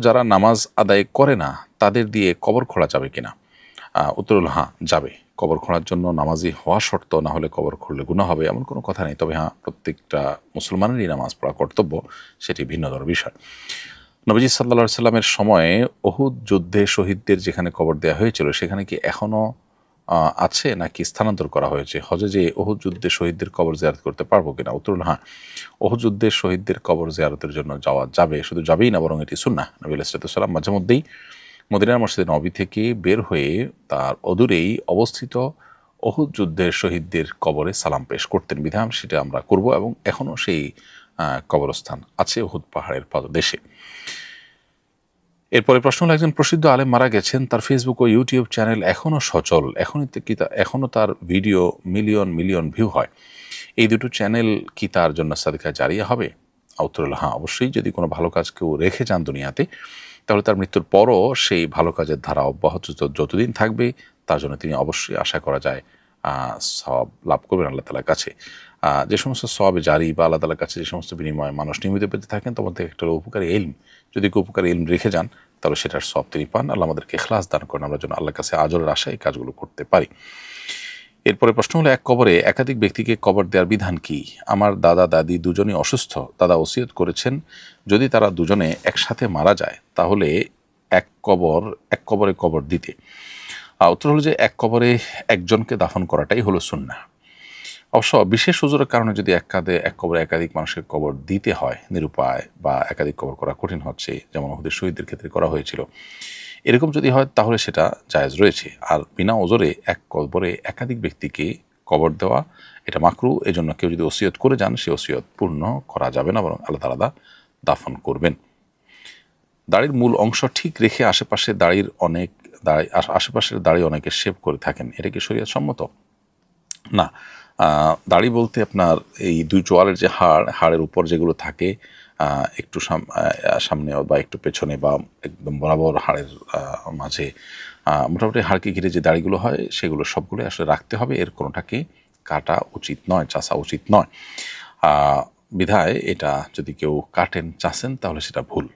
যারা নামাজ আদায় করে না তাদের দিয়ে কবর খোঁড়া যাবে কিনা? উত্তর হলো হ্যাঁ, যাবে। কবর খোঁড়ার জন্য নামাজি হওয়া শর্ত, না হলে কবর খুঁড়লে গুনাহ হবে এমন কোনো কথা নেই। তবে হ্যাঁ, প্রত্যেকটা মুসলমানেরই নামাজ পড়া কর্তব্য, সেটি ভিন্নতর বিষয়। নবীজি সাল্লাল্লাহু আলাইহি সাল্লামের সময়ে উহুদ যুদ্ধে শহীদদের যেখানে কবর দেওয়া হয়েছিল সেখানে কি এখনও আছে নাকি স্থানান্তর করা হয়েছে? হজে যে উহুদ যুদ্ধে শহীদদের কবর জিয়ারত করতে পারবো কিনা? উত্তর হলো হ্যাঁ, উহুদ যুদ্ধের শহীদদের কবর জিয়ারতের জন্য যাওয়া যাবে। শুধু যাবেই না, বরং এটি সুন্নাহ। নবী আলাইহিস সালাম মাঝে মধ্যেই মদিনার মসজিদে নবী থেকে বের হয়ে তার অদূরেই অবস্থিত উহুদ যুদ্ধের শহীদদের কবরে সালাম পেশ করতেন। বিধান সেটা আমরা করব, এবং এখনও সেই কবরস্থান আছে উহুদ পাহাড়ের পাদদেশে। এরপরে প্রশ্ন হলো, একজন প্রসিদ্ধ আলেম মারা গেছেন, তার ফেসবুক ও ইউটিউব চ্যানেল এখনও সচল, এখনও তার ভিডিও মিলিয়ন মিলিয়ন ভিউ হয়, এই দুটো চ্যানেল কি তার জন্য সাদকা জারিয়া হবে? উত্তর হলো হ্যাঁ, অবশ্যই। যদি কোনো ভালো কাজ কেউ রেখে যান দুনিয়াতে, তাহলে তার মৃত্যুর পরও সেই ভালো কাজের ধারা অব্যাহত যতদিন থাকবে, তার জন্য তিনি অবশ্যই আশা করা যায় সওয়াব লাভ করবেন আল্লাহ তাআলার কাছে। যে সমস্ত সওয়াবে জারি বা আল্লাহ তাআলার কাছে যে সমস্ত বিনিময়ে মানুষ নিয়মিত পেতে থাকেন, তার মধ্যে একটা উপকারী ইলম, যদি কেউ উপকারী ইলম রেখে যান তাহলে সেটার সওয়াব তিনি পান। আল্লাহ আমাদেরকে ইখলাস দান করেন, আমরা যেন আল্লাহর কাছে আজরের আশায় এই কাজগুলো করতে পারি। এরপরে প্রশ্ন হলো, এক কবরে একাধিক ব্যক্তিকে কবর দেওয়ার বিধান কি? আমার দাদা দাদি দুজনই অসুস্থ। দাদা ওসিয়ত করেছেন যদি তারা দুজনে একসাথে মারা যায় তাহলে এক কবরে কবর দিতে। উত্তর হলো যে এক কবরে একজনকে দাফন করাটাই হলো সুন্নাহ। অবশ্য বিশেষ ওজোরের কারণে যদি এক কবরে একাধিক মানুষের কবর দিতে হয় নিরুপায়, বা একাধিক কবর করা কঠিন হচ্ছে, যেমন ওহুদের শহীদদের ক্ষেত্রে করা হয়েছিল, এরকম যদি হয় তাহলে সেটা জায়েজ রয়েছে। আর বিনা ওজরে এক কবরে একাধিক ব্যক্তিকে কবর দেওয়া এটা মাকরু। এজন্য কেউ যদি ওসিয়ত করে যান, সে ওসিয়ত পূর্ণ করা যাবে না, বরং আল্লাহ তাআলা দাফন করবেন। দাড়ির মূল অংশ ঠিক রেখে আশেপাশের দাড়ি অনেকে শেভ করে থাকেন, এটা কি শরীয়ত সম্মত? না। দাড়ি বলতে আপনার এই দুই চোয়ালের যে হাড়ের উপর যেগুলো থাকে, একটু সামনে বা একটু পেছনে বা একদম বরাবর হাড়ের মাঝে, মোটামুটি হাড়কে ঘিরে যে দাড়িগুলো হয় সেগুলো সবগুলো আসলে রাখতে হবে। এর কোনোটাকে কাটা উচিত নয়, চাষা উচিত নয়। বিধায় এটা যদি কেউ কাটেন, চাষেন, তাহলে সেটা ভুল।